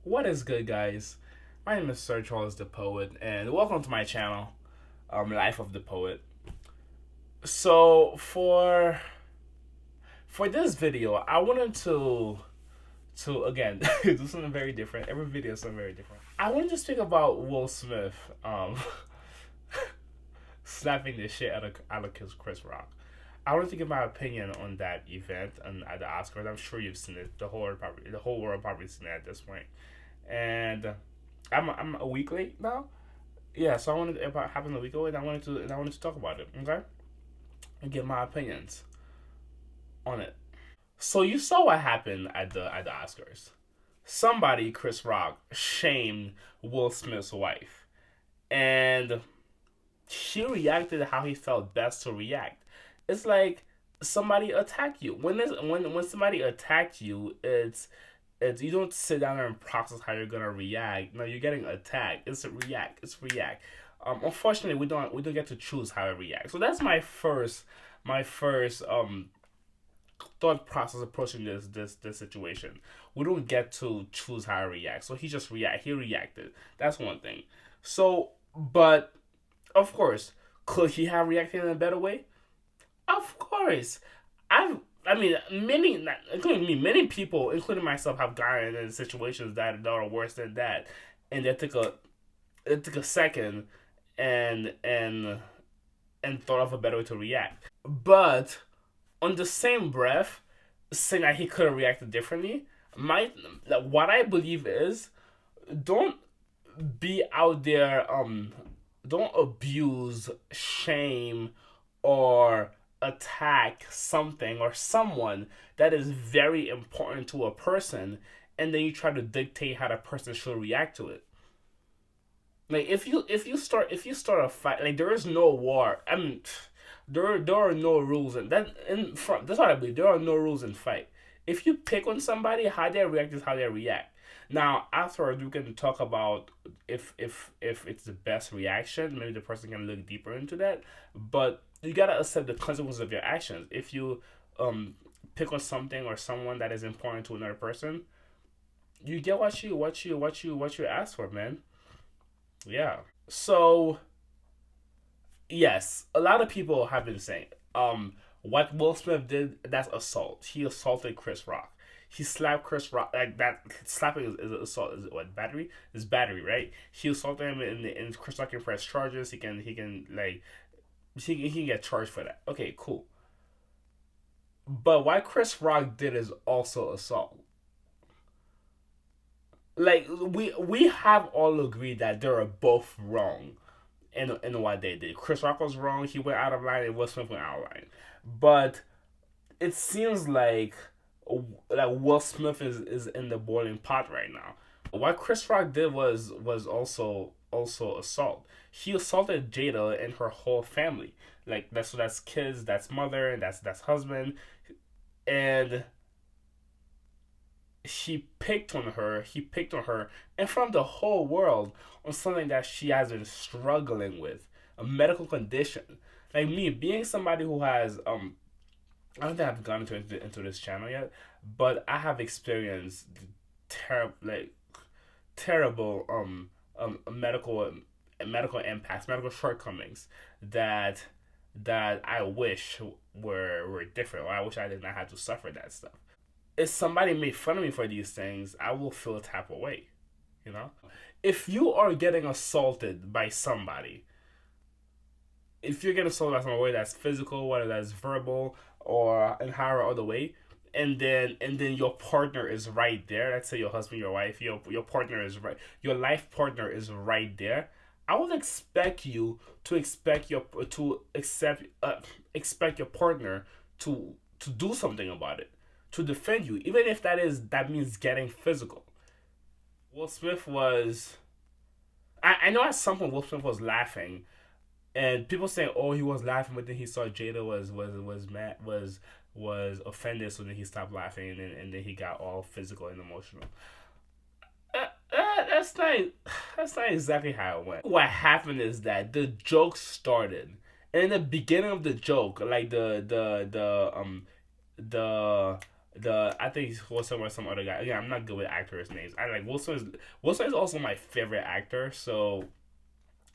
What is good, guys? My name is Sircharlesthepoet, and welcome to my channel, Life of the Poet. So for this video, I wanted to again do something very different. Every video is something very different. I wanted to speak about Will Smith slapping the shit out of Chris Rock. I wanted to give my opinion on that event and at the Oscars. I'm sure you've seen it. The whole world probably seen it at this point. And I'm a week late now. Yeah, so I wanted it happened a week ago, and I wanted to talk about it. Okay, and give my opinions on it. So you saw what happened at the Oscars. Somebody, Chris Rock, shamed Will Smith's wife, and she reacted how he felt best to react. It's like somebody attacked you. When somebody attacked you, it's you don't sit down and process how you're gonna react. No, you're getting attacked. It's a react. It's react. Unfortunately, we don't get to choose how to react. So that's my first thought process approaching this situation. We don't get to choose how to react. So he just react. He reacted. That's one thing. So, but of course, could he have reacted in a better way? Of course. I mean, many, including me, many people, including myself, have gotten in situations that are worse than that, and it took a second, and and and thought of a better way to react. But on the same breath, saying that he could have reacted differently, my like, what I believe is, don't be out there, don't abuse, shame, or attack something or someone that is very important to a person, and then you try to dictate how the person should react to it. Like if you start a fight, like there is no war. I mean, there are no rules, and that in front. That's what I believe. There are no rules in fight. If you pick on somebody, how they react is how they react. Now, afterwards, we can talk about if it's the best reaction. Maybe the person can look deeper into that, but you gotta accept the consequences of your actions. If you um pick on something or someone that is important to another person, you get what you ask for, man. Yeah. So yes, a lot of people have been saying, what Will Smith did, that's assault. He assaulted Chris Rock. He slapped Chris Rock like that. Slapping is assault. Is it what, battery? It's battery, right? He assaulted him, and Chris Rock can press charges. He can like he can get charged for that. Okay, cool. But what Chris Rock did is also assault. Like we have all agreed that they are both wrong in what they did. Chris Rock was wrong. He went out of line, and Will Smith went out of line. But it seems like Will Smith is in the boiling pot right now. What Chris Rock did was also assault. He assaulted Jada and her whole family. Like that's kids, that's mother, and that's husband, and he picked on her in front of the whole world on something that she has been struggling with, a medical condition. Like me, being somebody who has I don't think I've gone into this channel yet, but I have experienced terrible terrible medical impacts, medical shortcomings that I wish were different, or I wish I did not have to suffer that stuff. If somebody made fun of me for these things, I will feel a type of way. You know, if you are getting assaulted by somebody, if you're getting assaulted by somebody, whether that's physical, whether that's verbal, or in however other way, and then your partner is right there. Let's say your husband, your wife, your partner is right. Your life partner is right there. I would expect you to expect your partner to do something about it, to defend you, even if that means getting physical. Will Smith was. I know at some point Will Smith was laughing, and people saying, "Oh, he was laughing," but then he saw Jada was mad, was offended, so then he stopped laughing, and then he got all physical and emotional. That's not exactly how it went. What happened is that the joke started, and in the beginning of the joke, like the I think he was talking about some other guy. Again, I'm not good with actors' names. I like Will Smith. Will Smith is also my favorite actor. So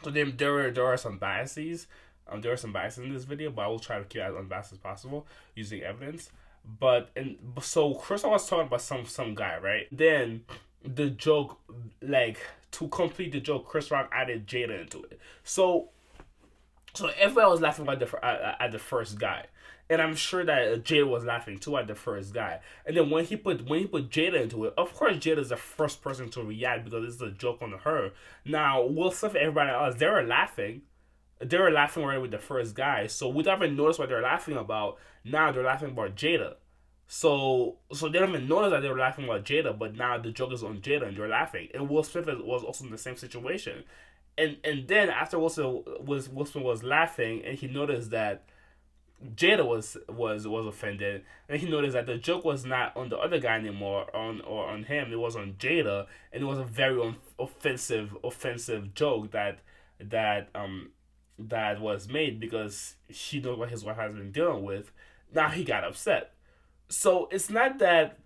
there are some biases. There are some biases in this video, but I will try to keep it as unbiased as possible using evidence. But and so Chris was talking about some guy, right? Then the joke, like to complete the joke, Chris Rock added Jada into it. So everyone was laughing at the first guy, and I'm sure that Jada was laughing too at the first guy. And then when he put Jada into it, of course Jada is the first person to react because it's a joke on her. Now Will Smith and everybody else, they were laughing. They were laughing already with the first guy, so we don't even notice what they're laughing about. Now they're laughing about Jada. So they don't even notice that they were laughing about Jada, but now the joke is on Jada and they're laughing. And Will Smith was also in the same situation. And then after Will Smith was laughing and he noticed that Jada was offended, and he noticed that the joke was not on the other guy anymore, on him. It was on Jada, and it was a very offensive joke that that was made because she knows what his wife has been dealing with. Now he got upset. So it's not that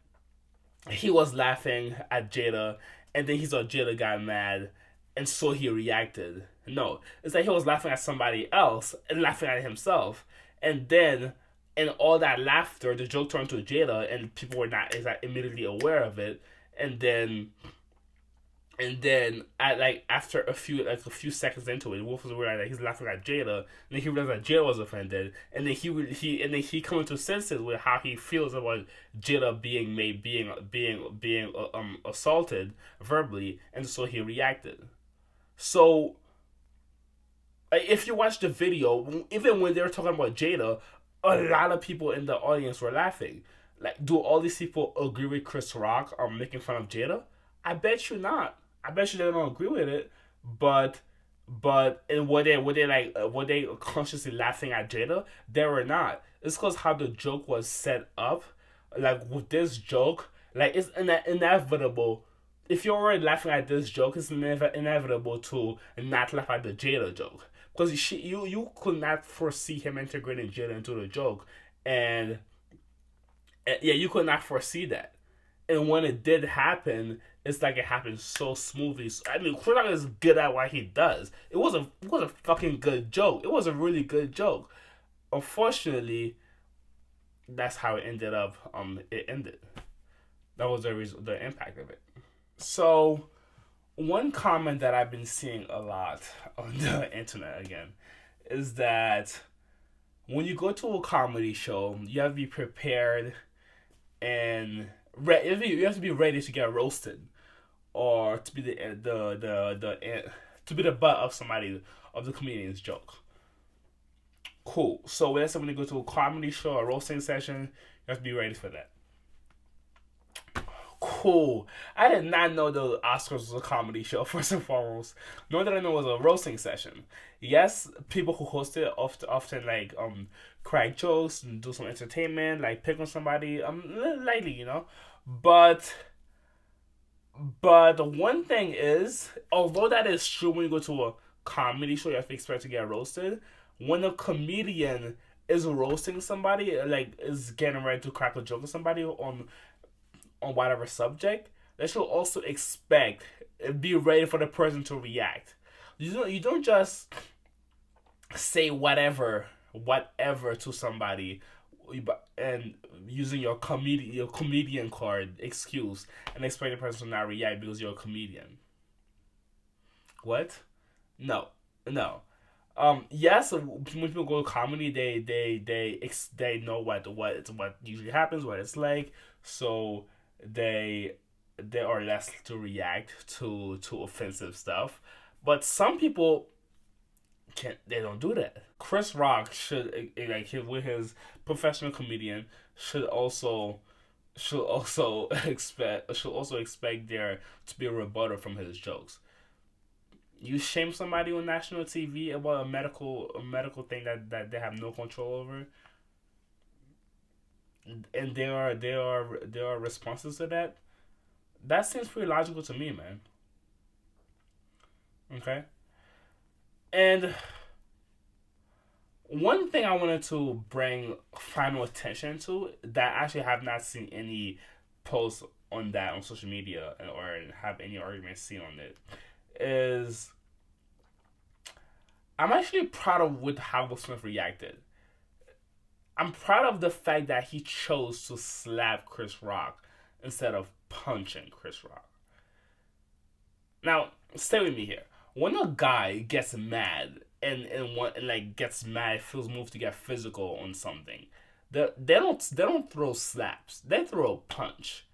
he was laughing at Jada, and then he saw Jada got mad, and so he reacted. No, it's like he was laughing at somebody else and laughing at himself, and then in all that laughter, the joke turned to Jada, and people were not exactly immediately aware of it, and then at like after a few seconds into it, Wolf was realizing that he's laughing at Jada, and then he realized that Jada was offended, and then he come into senses with how he feels about Jada being assaulted verbally, and so he reacted. So if you watch the video, even when they were talking about Jada, a lot of people in the audience were laughing. Like, do all these people agree with Chris Rock on making fun of Jada? I bet you not. I bet you they don't agree with it. But and were they consciously laughing at Jada? They were not. It's because how the joke was set up. Like with this joke, like it's inevitable. If you're already laughing at this joke, it's inevitable to not laugh at the Jada joke because you could not foresee him integrating Jada into the joke, and, and yeah, you could not foresee that. And when it did happen, it's like it happened so smoothly. So, I mean, Kurdogan is good at what he does. It was a fucking good joke. It was a really good joke. Unfortunately, that's how it ended up. It ended. That was the impact of it. So, one comment that I've been seeing a lot on the internet again is that when you go to a comedy show, you have to be prepared and you have to be ready to get roasted or to be to be the butt of somebody of the comedian's joke. Cool. So let's say when you go to a comedy show, a roasting session, you have to be ready for that. Cool. I did not know the Oscars was a comedy show, first and foremost. Nor did I know it was a roasting session. Yes, people who host it often like crack jokes and do some entertainment, like pick on somebody lightly, you know. But the one thing is, although that is true when you go to a comedy show, you have to expect to get roasted. When a comedian is roasting somebody, like is getting ready to crack a joke with somebody on whatever subject, they should also expect be ready for the person to react. You don't just say whatever to somebody and using your comedian card excuse and expect the person to not react because you're a comedian. What? No, no. Yes, when people go to comedy, they know what usually happens, what it's like, so they they are less to react to offensive stuff. But some people can't. They don't do that. Chris Rock should like with his professional comedian should also expect there to be a rebuttal from his jokes. You shame somebody on national TV about a medical thing that they have no control over, and there are responses to that. That seems pretty logical to me, man. Okay, and One thing I wanted to bring final attention to that I actually have not seen any posts on that on social media or have any arguments seen on it is I'm actually proud of with how Will Smith reacted. I'm proud of the fact that he chose to slap Chris Rock instead of punching Chris Rock. Now, stay with me here. When a guy gets mad and like gets mad, feels moved to get physical on something, they don't throw slaps. They throw a punch.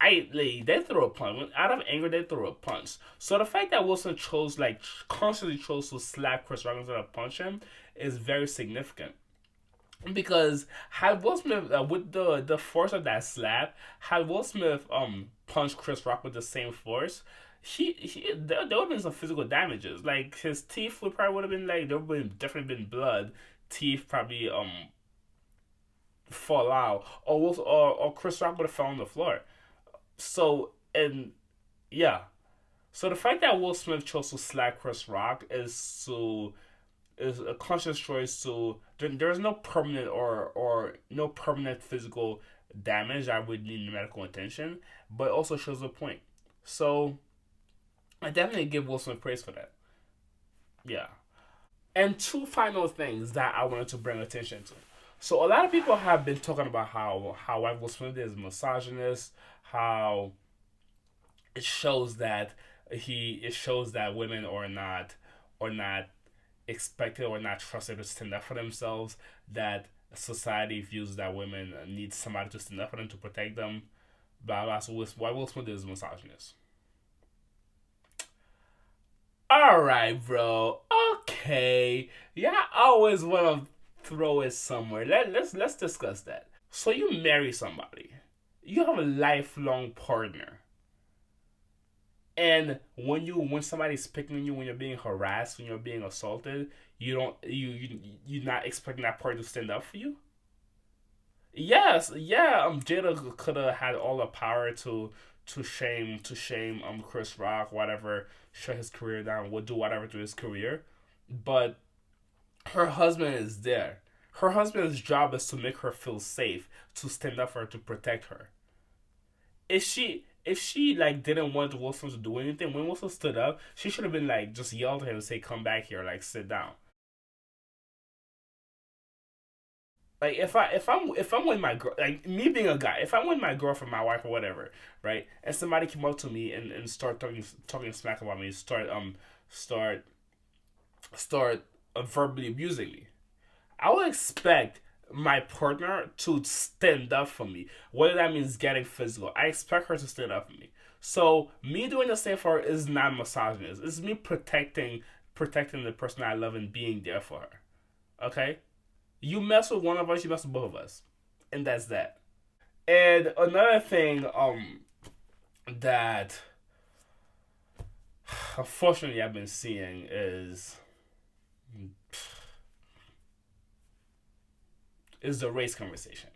They throw a punch. When out of anger, they throw a punch. So the fact that Wilson chose constantly chose to slap Chris Rock instead of punch him is very significant. Because had Will Smith with the force of that slap, had Will Smith punched Chris Rock with the same force, there would have been some physical damages. Like his teeth would have been like there would have definitely been blood. Teeth probably fall out, or Chris Rock would have fell on the floor. So and yeah, so the fact that Will Smith chose to slap Chris Rock is a conscious choice to there's no permanent or no permanent physical damage that would need medical attention, but also shows a point. So I definitely give Will Smith praise for that. Yeah. And two final things that I wanted to bring attention to. So a lot of people have been talking about how white Will Smith is misogynist, how it shows that it shows that women are not expected or not trusted to stand up for themselves, that society views that women need somebody to stand up for them to protect them, blah blah. So why Will Smith is misogynist. All right, bro. Okay. Yeah, I always want to throw it somewhere. Let's discuss that. So you marry somebody, you have a lifelong partner, and when somebody's picking on you, when you're being harassed, when you're being assaulted, you don't you're not expecting that party to stand up for you. Yes, yeah. Jada could have had all the power to shame Chris Rock, whatever, shut his career down, would do whatever to his career, but her husband is there. Her husband's job is to make her feel safe, to stand up for her, to protect her. If she like didn't want Wilson to do anything, when Wilson stood up, she should have been like just yelled at him and say, "Come back here, like sit down." Like if I'm with my girl, like me being a guy, if I'm with my girlfriend, my wife or whatever, right, and somebody came up to me and start talking smack about me, start start verbally abusing me, I would expect my partner to stand up for me. Whether that means getting physical, I expect her to stand up for me. So me doing the same for her is not misogynist. It's me protecting the person I love and being there for her. Okay, you mess with one of us, you mess with both of us, and that's that. And another thing, that unfortunately I've been seeing is the race conversation.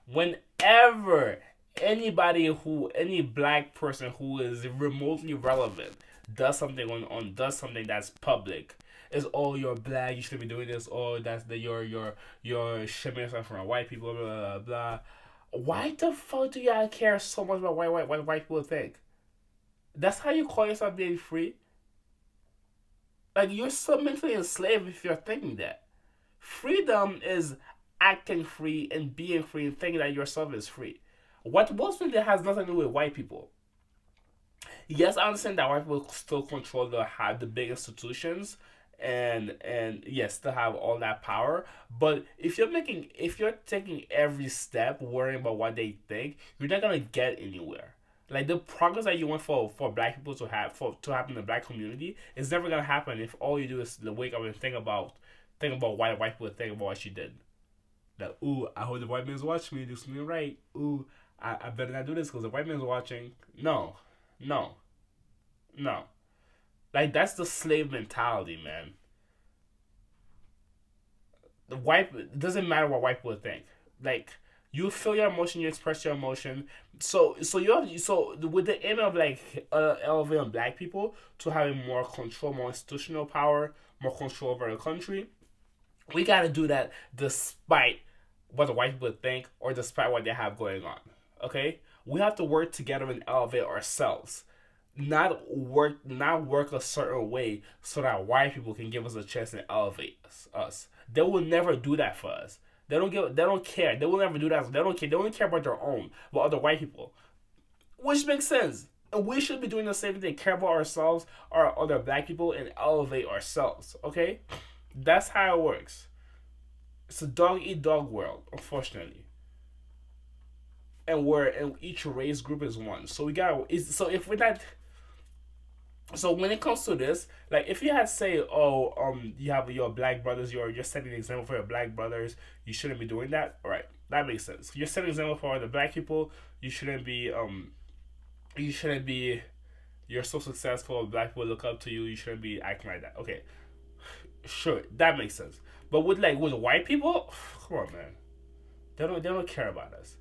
Whenever any black person who is remotely relevant does something that's public, is, oh, you're black, you shouldn't be doing this, oh, that's the you're shipping yourself from white people, blah blah blah. Why the fuck do y'all care so much about what white people think? That's how you call yourself being free? Like, you're so mentally enslaved if you're thinking that. Freedom is acting free and being free and thinking that yourself is free. What most people has nothing to do with white people. Yes, I understand that white people still control the big institutions, and yes, still have all that power. But if you're taking every step worrying about what they think, you're not gonna get anywhere. Like, the progress that you want for black people to happen in the black community is never gonna happen if all you do is to wake up and think about why white people think about what you did. That, ooh, I hope the white man's watching me do something right. Ooh, I better not do this because the white man's watching. No, no, no. Like, that's the slave mentality, man. The white It doesn't matter what white people think. Like, you feel your emotion, you express your emotion. So with the aim of like elevating black people to having more control, more institutional power, more control over the country, We gotta do that despite what the white people think or despite what they have going on. Okay? We have to work together and elevate ourselves. Not work a certain way so that white people can give us a chance and elevate us. They will never do that for us. They don't care. They will never do that. They don't care. They only care about their own, but other white people. Which makes sense. And we should be doing the same thing. Care about ourselves, our other black people, and elevate ourselves. Okay? That's how it works. It's a dog eat dog world, unfortunately. And each race group is one. So we got so if we're not so when it comes to this, like if you had say, oh, you have your black brothers, you're setting an example for your black brothers, you shouldn't be doing that. All right, that makes sense. You're setting an example for the black people, you shouldn't be. You're so successful, black people look up to you. You shouldn't be acting like that. Okay, sure, that makes sense. But with white people, come on, man, they don't care about us.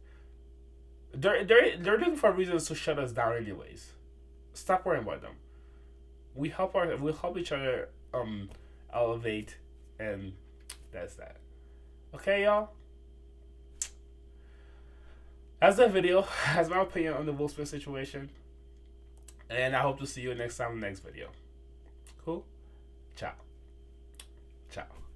They're looking for reasons to shut us down, anyways. Stop worrying about them. We help each other elevate, and that's that. Okay, y'all. That's the video. That's my opinion on the Will Smith situation, and I hope to see you next time in the next video. Cool. Ciao. Ciao.